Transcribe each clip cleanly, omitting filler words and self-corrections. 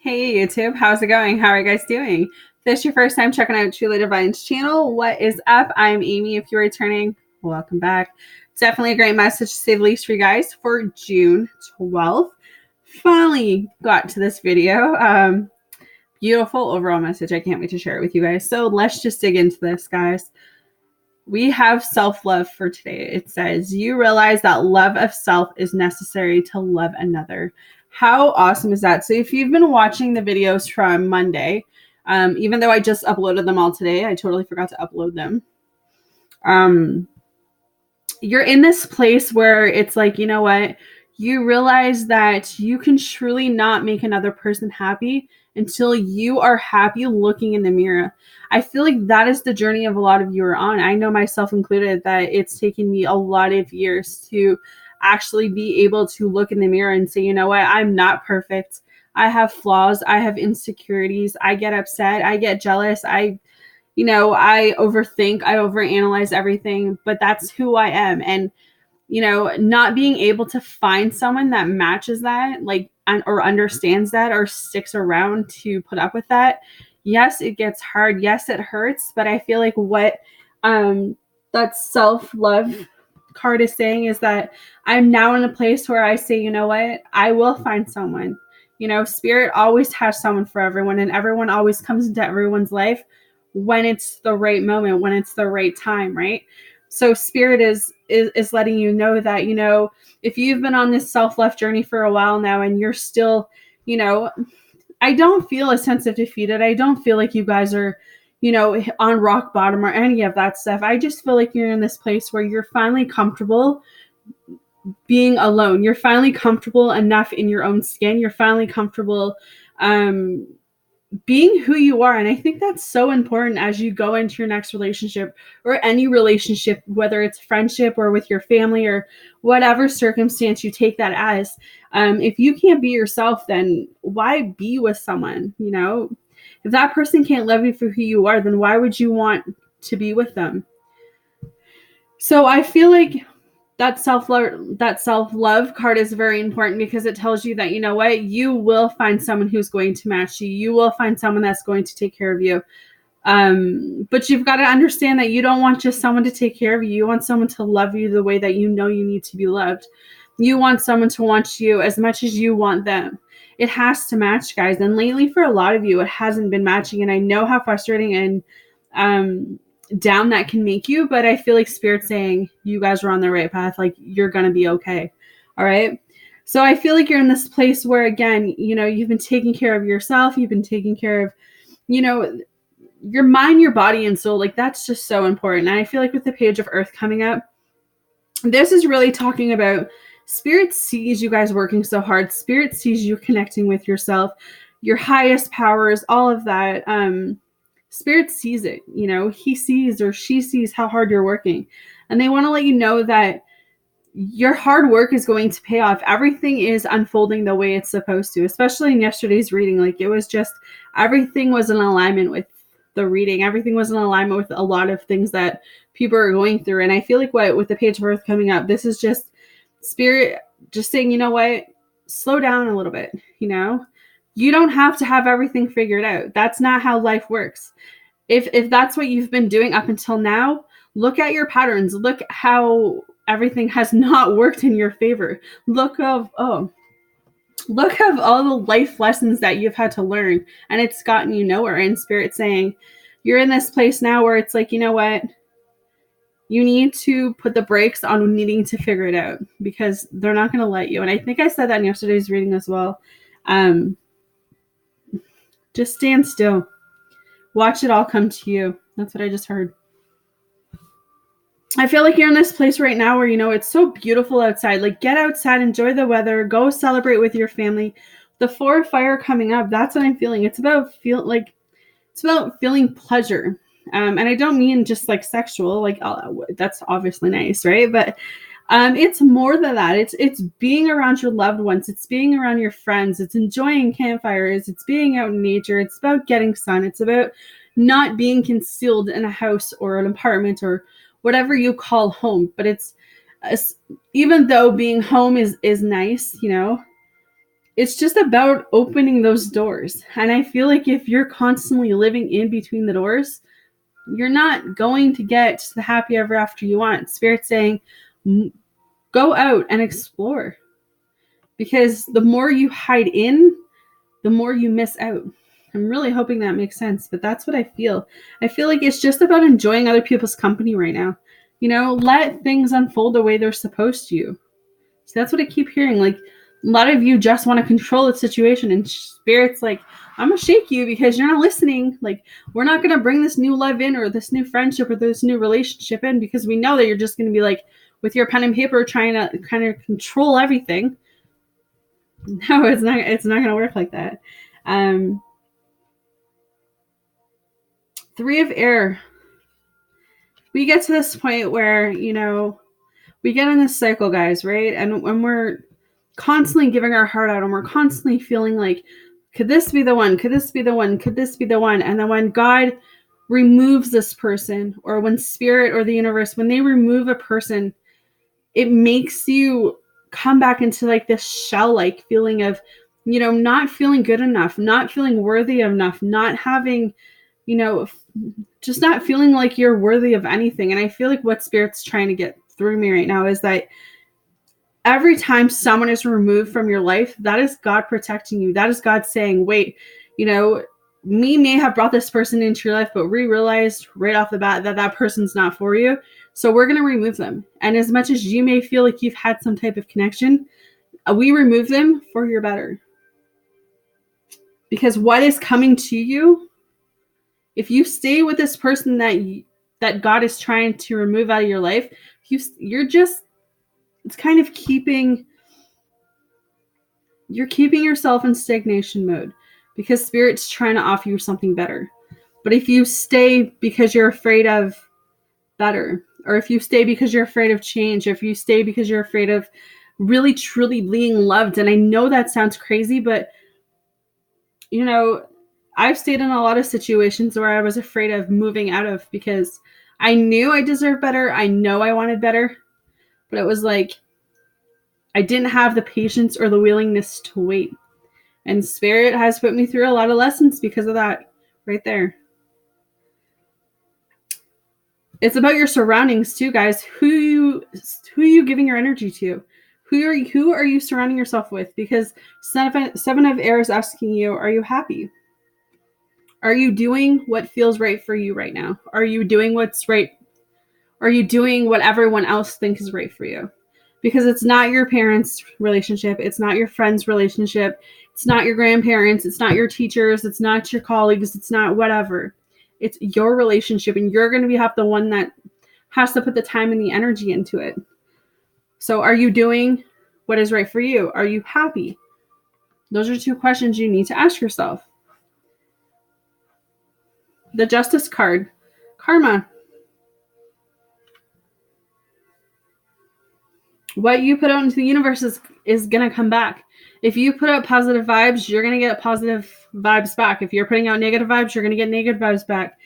Hey YouTube, how's it going? How are you guys doing? If this is your first time checking out Truly Divine's channel, what is up? I'm Amy. If you're returning, welcome back. Definitely a great message to say the least for you guys for June 12th. Finally got to this video. Beautiful overall message. I can't wait to share it with you guys. So let's just dig into this, guys. We have self-love for today. It says, you realize that love of self is necessary to love another. How awesome is that? So if you've been watching the videos from Monday, even though I just uploaded them all today, I totally forgot to upload them. You're in this place where it's like, you know what? You realize that you can truly not make another person happy until you are happy looking in the mirror. I feel like that is the journey of a lot of you are on. I know myself included that it's taken me a lot of years to actually be able to look in the mirror and say, you know what, I'm not perfect. I have flaws. I have insecurities. I get upset. I get jealous. I overthink. I overanalyze everything, but that's who I am. And not being able to find someone that matches that, or understands that, or sticks around to put up with that. Yes, it gets hard. Yes, it hurts. But I feel like what that self-love card is saying is that I'm now in a place where I say, you know what, I will find someone. Spirit always has someone for everyone, and everyone always comes into everyone's life when it's the right moment, when it's the right time, right? So Spirit is letting you know that, if you've been on this self-love journey for a while now and you're still, I don't feel a sense of defeated. I don't feel like you guys are, on rock bottom or any of that stuff. I just feel like you're in this place where you're finally comfortable being alone. You're finally comfortable enough in your own skin. You're finally comfortable being who you are. And I think that's so important as you go into your next relationship, or any relationship, whether it's friendship or with your family or whatever circumstance you take that as. If you can't be yourself, then why be with someone? If that person can't love you for who you are, then why would you want to be with them? So I feel like that self-love card is very important, because it tells you that, you know what, you will find someone who's going to match you. You will find someone that's going to take care of you. But you've got to understand that you don't want just someone to take care of you. You want someone to love you the way that you know you need to be loved. You want someone to want you as much as you want them. It has to match, guys. And lately, for a lot of you, it hasn't been matching. And I know how frustrating and down that can make you, but I feel like Spirit's saying you guys are on the right path. Like, you're gonna be okay. All right. So I feel like you're in this place where, again, you've been taking care of yourself. You've been taking care of, your mind, your body, and soul. Like, that's just so important. And I feel like with the Page of Earth coming up, this is really talking about Spirit sees you guys working so hard. Spirit sees you connecting with yourself, your highest powers, all of that. Spirit sees it. He sees, or she sees, how hard you're working, and they want to let you know that your hard work is going to pay off. Everything is unfolding the way it's supposed to, especially in yesterday's reading. Like, it was just, everything was in alignment with the reading. Everything was in alignment with a lot of things that people are going through. And I feel like with the Page of Earth coming up, this is just Spirit just saying, you know what, slow down a little bit. You don't have to have everything figured out. That's not how life works. If that's what you've been doing up until now, look at your patterns. Look how everything has not worked in your favor. Look of all the life lessons that you've had to learn, and it's gotten you nowhere. And Spirit saying, you're in this place now where it's like, you know what, you need to put the brakes on needing to figure it out, because they're not going to let you. And I think I said that in yesterday's reading as well. Just stand still. Watch it all come to you. That's what I just heard. I feel like you're in this place right now where, it's so beautiful outside. Like, get outside, enjoy the weather, go celebrate with your family. The Four of Fire coming up, that's what I'm feeling. It's about feeling pleasure. And I don't mean just like sexual, like that's obviously nice, right? But it's more than that. It's being around your loved ones. It's being around your friends. It's enjoying campfires. It's being out in nature. It's about getting sun. It's about not being concealed in a house or an apartment or whatever you call home. But it's even though being home is nice, it's just about opening those doors. And I feel like if you're constantly living in between the doors, you're not going to get the happy ever after you want. Spirit's saying, go out and explore. Because the more you hide in, the more you miss out. I'm really hoping that makes sense, but that's what I feel. I feel like it's just about enjoying other people's company right now. Let things unfold the way they're supposed to. So that's what I keep hearing. Like, a lot of you just want to control the situation, and Spirit's like, I'm going to shake you because you're not listening. Like, we're not going to bring this new love in, or this new friendship, or this new relationship in, because we know that you're just going to be like, with your pen and paper, trying to kind of control everything. No, it's not going to work like that. 3 of air. We get to this point where, we get in this cycle, guys, right? And when we're constantly giving our heart out, and we're constantly feeling like, could this be the one? Could this be the one? Could this be the one? And then when God removes this person, or when Spirit or the universe, when they remove a person, it makes you come back into like this shell-like feeling of, not feeling good enough, not feeling worthy enough, not having, just not feeling like you're worthy of anything. And I feel like what Spirit's trying to get through me right now is that every time someone is removed from your life, that is God protecting you. That is God saying, wait, me may have brought this person into your life, but we realized right off the bat that that person's not for you. So we're going to remove them. And as much as you may feel like you've had some type of connection, we remove them for your better. Because what is coming to you, if you stay with this person that God is trying to remove out of your life, it's kind of you're keeping yourself in stagnation mode, because Spirit's trying to offer you something better. But if you stay because you're afraid of better, or if you stay because you're afraid of change, or if you stay because you're afraid of really truly being loved, and I know that sounds crazy, but I've stayed in a lot of situations where I was afraid of moving out of, because I knew I deserved better. I know I wanted better, but it was like I didn't have the patience or the willingness to wait. And Spirit has put me through a lot of lessons because of that right there. It's about your surroundings too, guys. Who are you giving your energy to? Who are you surrounding yourself with? Because 7 of air is asking you, are you happy? Are you doing what feels right for you right now? Are you doing what's right? Are you doing what everyone else thinks is right for you? Because it's not your parents' relationship. It's not your friends' relationship. It's not your grandparents. It's not your teachers. It's not your colleagues. It's not whatever. It's your relationship, and you're going to have the one that has to put the time and the energy into it. So are you doing what is right for you? Are you happy? Those are 2 questions you need to ask yourself. The Justice card. Karma. What you put out into the universe is going to come back. If you put out positive vibes, you're going to get positive vibes back. If you're putting out negative vibes, you're going to get negative vibes back.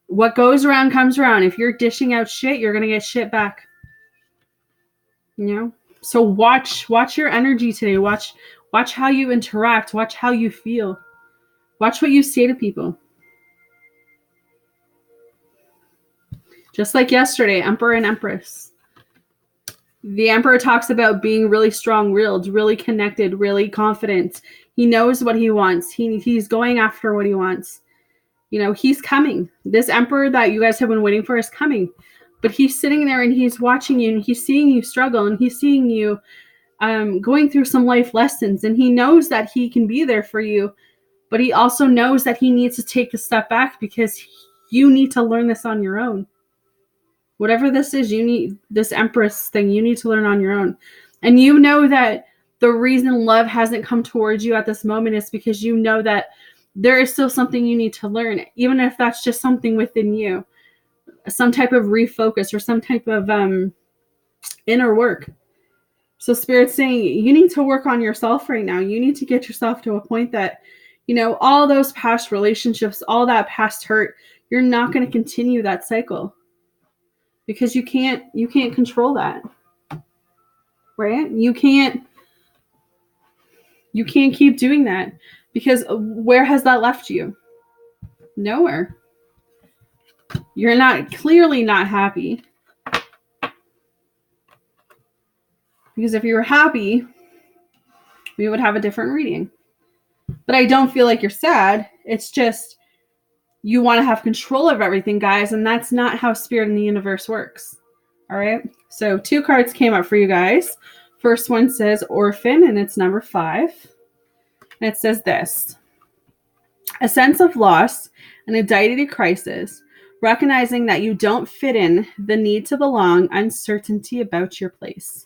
What goes around comes around. If you're dishing out shit, you're going to get shit back. So watch your energy today. Watch how you interact. Watch how you feel. Watch what you say to people. Just like yesterday, Emperor and Empress. The Emperor talks about being really strong-willed, really connected, really confident. He knows what he wants. He's going after what he wants. He's coming. This Emperor that you guys have been waiting for is coming. But he's sitting there and he's watching you, and he's seeing you struggle, and he's seeing you going through some life lessons. And he knows that he can be there for you, but he also knows that he needs to take a step back, because you need to learn this on your own. Whatever this is, you need this Empress thing, you need to learn on your own. And you know that the reason love hasn't come towards you at this moment is because you know that there is still something you need to learn, even if that's just something within you, some type of refocus or some type of inner work. So Spirit's saying you need to work on yourself right now. You need to get yourself to a point that, all those past relationships, all that past hurt, you're not going to continue that cycle. Because you can't control that, right? You can't You can't keep doing that, because where has that left you? Nowhere. You're clearly not happy. Because if you were happy, we would have a different reading. But I don't feel like you're sad. It's just you want to have control of everything, guys, and that's not how spirit in the universe works. All right? So 2 cards came up for you guys. First one says orphan, and it's number 5. And it says this: a sense of loss, an identity crisis, recognizing that you don't fit in, the need to belong, uncertainty about your place.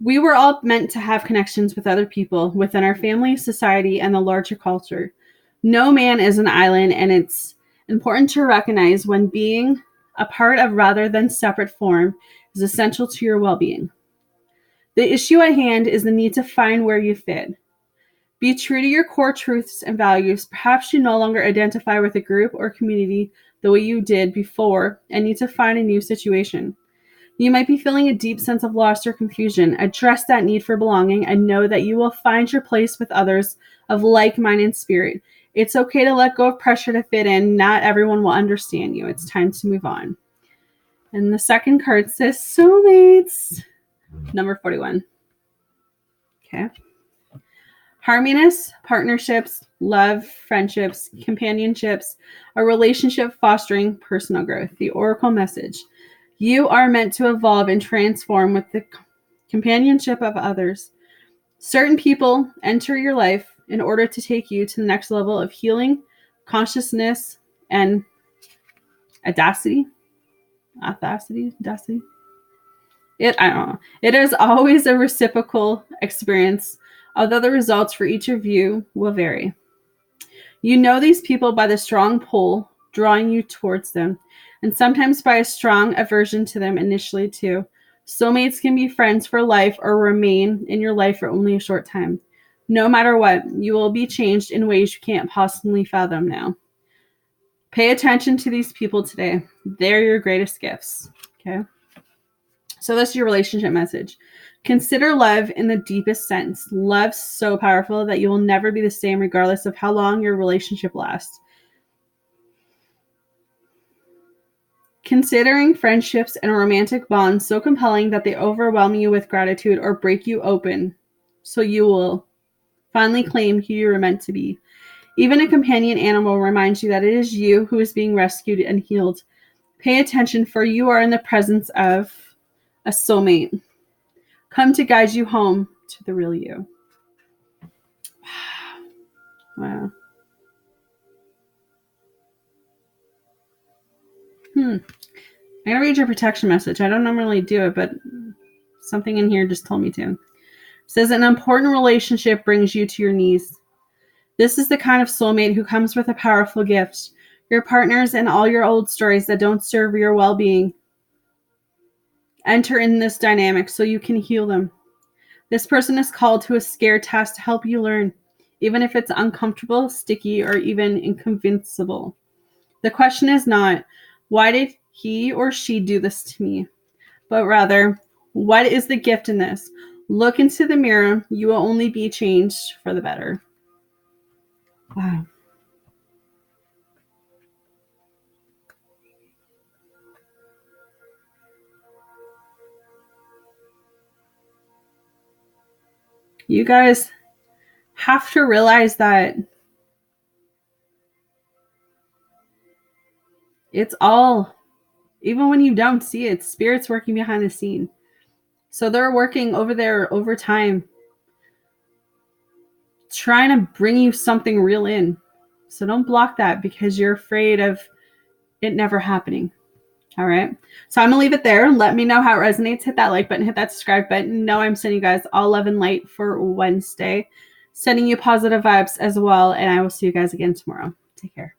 We were all meant to have connections with other people within our family, society, and the larger culture. No man is an island, and it's important to recognize when being a part of rather than separate form is essential to your well-being. The issue at hand is the need to find where you fit. Be true to your core truths and values. Perhaps you no longer identify with a group or community the way you did before and need to find a new situation. You might be feeling a deep sense of loss or confusion. Address that need for belonging and know that you will find your place with others of like-minded spirit. It's okay to let go of pressure to fit in. Not everyone will understand you. It's time to move on. And the second card says soulmates. Number 41. Okay. Harmonious partnerships, love, friendships, companionships, a relationship fostering personal growth. The oracle message: you are meant to evolve and transform with the companionship of others. Certain people enter your life in order to take you to the next level of healing, consciousness, and audacity. I don't know. It is always a reciprocal experience, although the results for each of you will vary. You know these people by the strong pull drawing you towards them, and sometimes by a strong aversion to them initially too. Soulmates can be friends for life or remain in your life for only a short time. No matter what, you will be changed in ways you can't possibly fathom now. Pay attention to these people today. They're your greatest gifts. Okay? So this is your relationship message. Consider love in the deepest sense. Love's so powerful that you will never be the same regardless of how long your relationship lasts. Considering friendships and romantic bonds so compelling that they overwhelm you with gratitude or break you open, so you will finally claim who you are meant to be. Even a companion animal reminds you that it is you who is being rescued and healed. Pay attention, for you are in the presence of a soulmate. Come to guide you home to the real you. Wow. I'm going to read your protection message. I don't normally do it, but something in here just told me to. It says, an important relationship brings you to your knees. This is the kind of soulmate who comes with a powerful gift. Your partners and all your old stories that don't serve your well-being. Enter in this dynamic so you can heal them. This person is called to a scared task to help you learn, even if it's uncomfortable, sticky, or even inconvincible. The question is not, why did he or she do this to me? But rather, what is the gift in this? Look into the mirror. You will only be changed for the better. Wow. You guys have to realize that it's all, even when you don't see it, spirit's working behind the scene. So they're working over there over time, trying to bring you something real in. So don't block that because you're afraid of it never happening. All right. So I'm going to leave it there. Let me know how it resonates. Hit that like button, hit that subscribe button. Know I'm sending you guys all love and light for Wednesday. Sending you positive vibes as well. And I will see you guys again tomorrow. Take care.